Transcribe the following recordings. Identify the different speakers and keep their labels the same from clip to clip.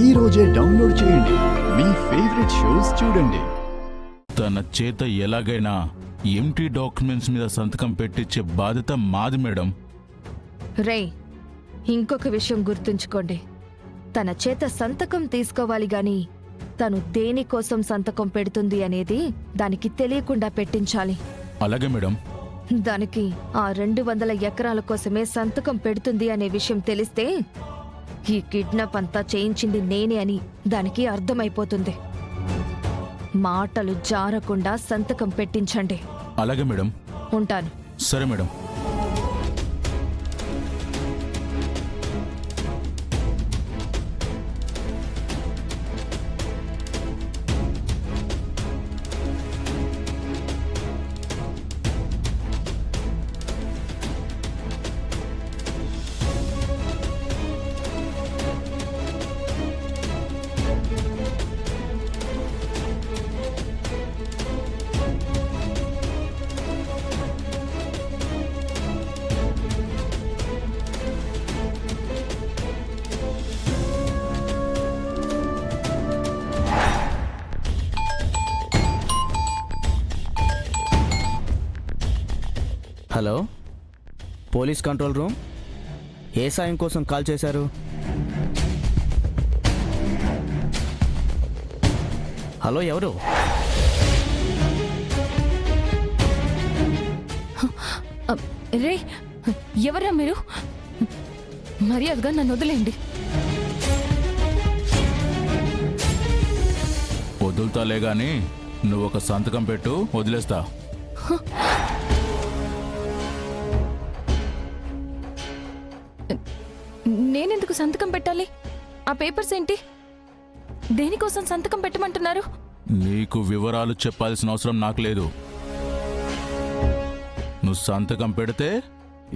Speaker 1: ఈ రోజే డౌన్లోడ్ చేయండి. మీ ఫేవరెట్ షోస్ చూడండి.
Speaker 2: తన చేత ఎలాగైనా ఎంటీ డాక్యుమెంట్స్ మీద సంతకం పెట్టించే బాధ్యత మాది మేడం.
Speaker 3: రే, ఇంకొక విషయం గుర్తుంచుకోండి. తన చేత సంతకం తీసుకోవాలి గాని తను దేనికోసం సంతకం పెడుతుంది అనేది దానికి తెలియకుండా పెట్టించాలి.
Speaker 2: అలాగే మేడం.
Speaker 3: దానికి ఆ 200 ఎకరాల కోసమే సంతకం పెడుతుంది అనే విషయం తెలిస్తే ఈ కిడ్నాప్ అంతా చేయించింది నేనే అని దానికి అర్థమైపోతుంది. మాటలు జారకుండా సంతకం పెట్టించండి.
Speaker 2: అలాగే మేడం.
Speaker 3: ఉంటాను.
Speaker 2: సరే madam.
Speaker 4: Hello, police control room. ఏ సాయం కోసం కాల్ చేశారు? హలో, ఎవరు?
Speaker 5: రే, ఎవరా మీరు? మర్యాదగా నన్ను వదిలేండి.
Speaker 2: వదులుతాలే గాని నువ్వు ఒక సంతకం పెట్టు, వదిలేస్తా.
Speaker 5: నేనెందుకు సంతకం పెట్టాలి? ఆ పేపర్స్ ఏంటి? దేనికోసం సంతకం పెట్టమంటున్నారు?
Speaker 2: నీకు వివరాలు చెప్పాల్సిన అవసరం నాకు లేదు. నువ్వు సంతకం పెడితే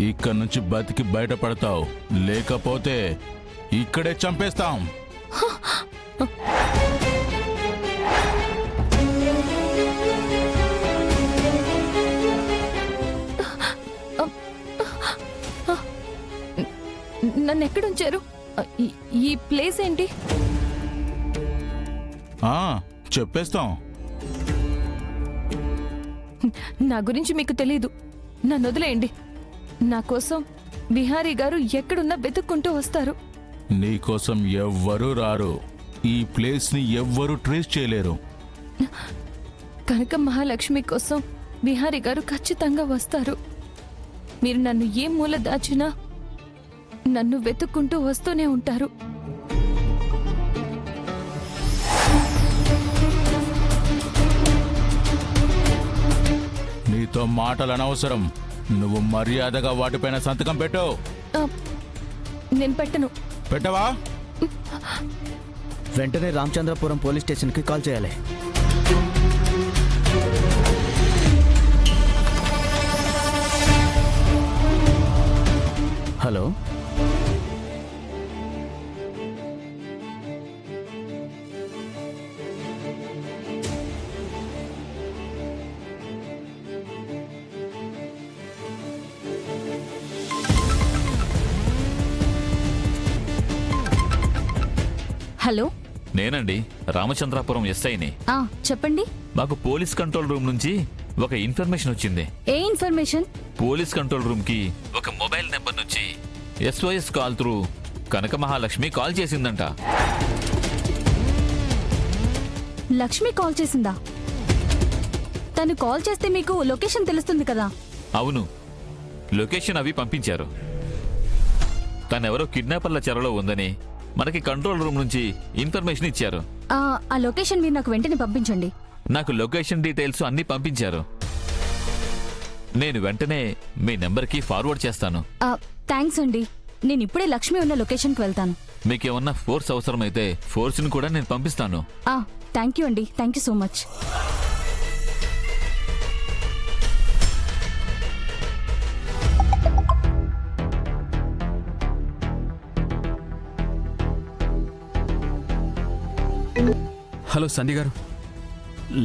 Speaker 2: ఇక్కడి నుంచి బతికి బయటపడతావు, లేకపోతే ఇక్కడే చంపేస్తాం.
Speaker 5: నన్ను ఎక్కడుంచారు? ఈ ప్లేస్ ఏంటి?
Speaker 2: చెప్పేస్తాం.
Speaker 5: నా గురించి మీకు తెలీదు. నన్ను వదిలేయండి. నా కోసం విహారీ గారు ఎక్కడున్నా వెతుక్కుంటూ వస్తారు.
Speaker 2: నీకోసం ఎవ్వరూ రారు. ఈ ప్లేస్ ని ఎవ్వరూ ట్రేస్ చేయలేరు.
Speaker 5: కనక మహాలక్ష్మి కోసం విహారీ గారు ఖచ్చితంగా వస్తారు. మీరు నన్ను ఏ మూల దాచినా నన్ను వెతుక్కుంటూ వస్తూనే ఉంటారు.
Speaker 2: నీతో మాటలు అనవసరం. నువ్వు మర్యాదగా వాటిపైన సంతకం పెట్టు.
Speaker 5: నేను పెట్టను.
Speaker 2: పెట్టవా?
Speaker 4: వెంటనే రామచంద్రపురం పోలీస్ స్టేషన్కి కాల్ చేయాలి. హలో,
Speaker 5: హలో,
Speaker 6: నేనండి, రామచంద్రాపురం ఎస్ఐని.
Speaker 5: చెప్పండి.
Speaker 6: మాకు పోలీస్ కంట్రోల్ రూమ్ నుంచి ఒక ఇన్ఫర్మేషన్ వచ్చింది.
Speaker 5: ఏ ఇన్ఫర్మేషన్?
Speaker 6: పోలీస్ కంట్రోల్ రూమ్ కి ఒక మొబైల్ నెంబర్ నుంచి SOS కాల్ త్రూ కనక మహాలక్ష్మి కాల్ చేసిందంట.
Speaker 5: లక్ష్మి కాల్ చేసిందా? తను కాల్ చేస్తే మీకు లొకేషన్ తెలుస్తుంది కదా?
Speaker 6: అవును, లొకేషన్ అవి పంపించారు. తనెవరో కిడ్నాపర్ల చెరలో ఉందని మనకి కంట్రోల్ రూమ్ నుంచి ఇన్ఫర్మేషన్ ఇచ్చారు.
Speaker 5: ఆ లొకేషన్ మీరు నాకు వెంటనే పంపించండి.
Speaker 6: నాకు లొకేషన్ డీటెయిల్స్ అన్నీ పంపించారు. నేను వెంటనే మీ నెంబర్కి ఫార్వర్డ్ చేస్తాను.
Speaker 5: థ్యాంక్స్ అండి. నేను ఇప్పుడే లక్ష్మి ఉన్న లొకేషన్కి వెళ్తాను.
Speaker 6: మీకేమన్నా ఫోర్స్ అవసరమైతే ఫోర్స్ని కూడా నేను పంపిస్తాను.
Speaker 5: థ్యాంక్ యూ అండి. Thank you so much.
Speaker 7: Hello Sandhya గారు,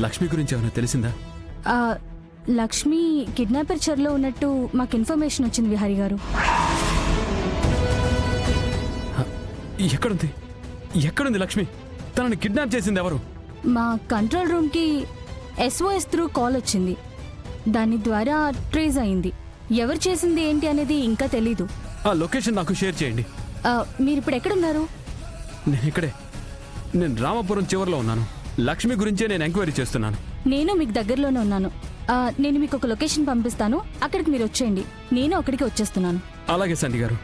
Speaker 7: లక్ష్మి గురించి ఏమైనా తెలిసిందా?
Speaker 5: లక్ష్మి కిడ్నాపర్ చెరలో ఉన్నట్టు మాకు ఇన్ఫర్మేషన్ వచ్చింది విహారీ గారు.
Speaker 7: ఎక్కడుంది? ఎక్కడుంది లక్ష్మి? తనని కిడ్నాప్ చేసింది ఎవరు?
Speaker 8: మా కంట్రోల్ రూమ్కి SOS త్రూ కాల్ వచ్చింది. దాని ద్వారా ట్రేస్ అయింది. ఎవరు చేసింది ఏంటి అనేది ఇంకా తెలీదు.
Speaker 7: ఆ లొకేషన్ నాకు షేర్ చేయండి.
Speaker 8: మీరు ఇప్పుడు ఎక్కడున్నారు?
Speaker 7: నేను ఇక్కడే. నేను రామాపురం చివరిలో ఉన్నాను. లక్ష్మి గురించే నేను ఎంక్వైరీ చేస్తున్నాను.
Speaker 8: నేను మీకు దగ్గరలోనే ఉన్నాను. నేను మీకు ఒక లొకేషన్ పంపిస్తాను, అక్కడికి మీరు వచ్చేయండి. నేను అక్కడికి వచ్చేస్తున్నాను.
Speaker 7: అలాగే సంధి గారు.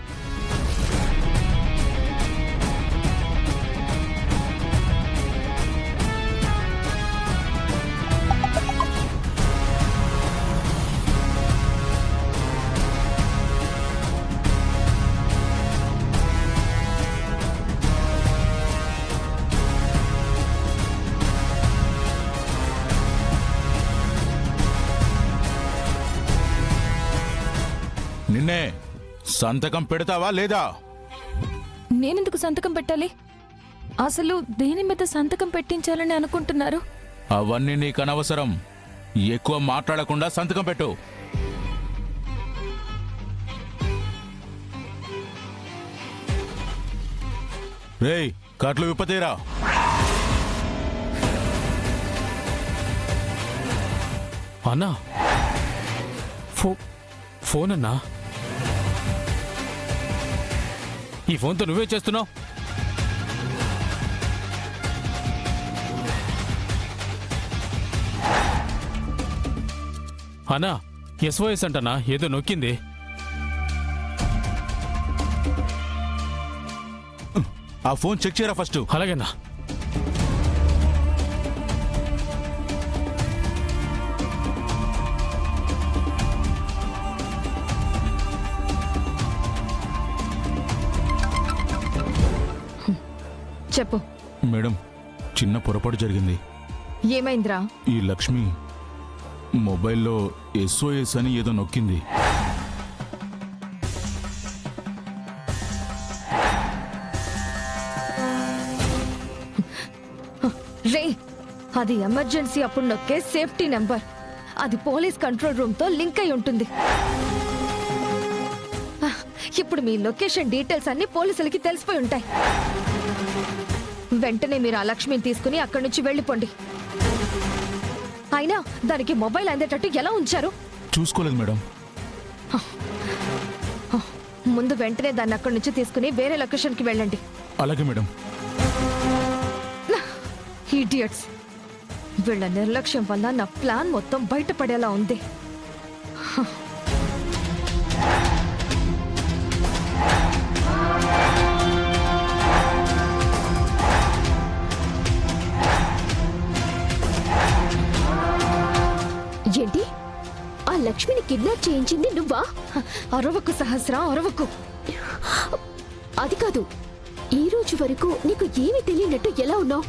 Speaker 2: నిన్నే సంతకం పెడతావా లేదా?
Speaker 5: నేనెందుకు సంతకం పెట్టాలి? అసలు దేని మీద సంతకం పెట్టించాలని అనుకుంటున్నారు?
Speaker 2: అవన్నీ నీకు అనవసరం. ఎక్కువ మాట్లాడకుండా సంతకం పెట్టు. రేయ్, కట్లు విప్పతీరా.
Speaker 7: అన్నా, ఫోన్ అన్నా. ఈ ఫోన్తో నువ్వే చేస్తున్నావు? అన్నా, SOS అంటనా? ఏదో నొక్కింది.
Speaker 2: ఆ ఫోన్ చెక్ చేయరా ఫస్ట్.
Speaker 7: అలాగేనా?
Speaker 3: చెప్పు.
Speaker 2: మేడం, చిన్న పొరపాటు జరిగింది.
Speaker 3: ఏమైందిరా?
Speaker 2: ఈ లక్ష్మి మొబైల్లో SOS అని ఏదో నొక్కింది.
Speaker 3: రే, అది ఎమర్జెన్సీ అప్పుడు నొక్కే సేఫ్టీ నెంబర్. అది పోలీస్ కంట్రోల్ రూమ్ తో లింక్ అయి ఉంటుంది. ఇప్పుడు మీ లొకేషన్ డీటెయిల్స్ అన్ని పోలీసులకి తెలిసిపోయి ఉంటాయి. వెంటనే మీరు ఆ లక్ష్మిని తీసుకుని అక్కడి నుంచి వెళ్ళిపోండి. అయినా దానికి మొబైల్ అందేటట్టు ఎలా ఉంచారు?
Speaker 2: చూసుకోలేదు మేడం.
Speaker 3: ముందు వెంటనే దాన్ని అక్కడి నుంచి తీసుకుని వేరే లొకేషన్కి వెళ్ళండి.
Speaker 2: అలాగే మేడం.
Speaker 3: ఇడియట్స్, వీళ్ళ నిర్లక్ష్యం వల్ల నా ప్లాన్ మొత్తం బయటపడేలా ఉంది.
Speaker 9: ఏంటి? ఆ లక్ష్మిని కిడ్నాప్ చేయించింది నువ్వా?
Speaker 3: అరవకు సహస్ర, అరవకు.
Speaker 9: అది కాదు, ఈ రోజు వరకు నీకు ఏమీ తెలియనట్టు ఎలా ఉన్నావు?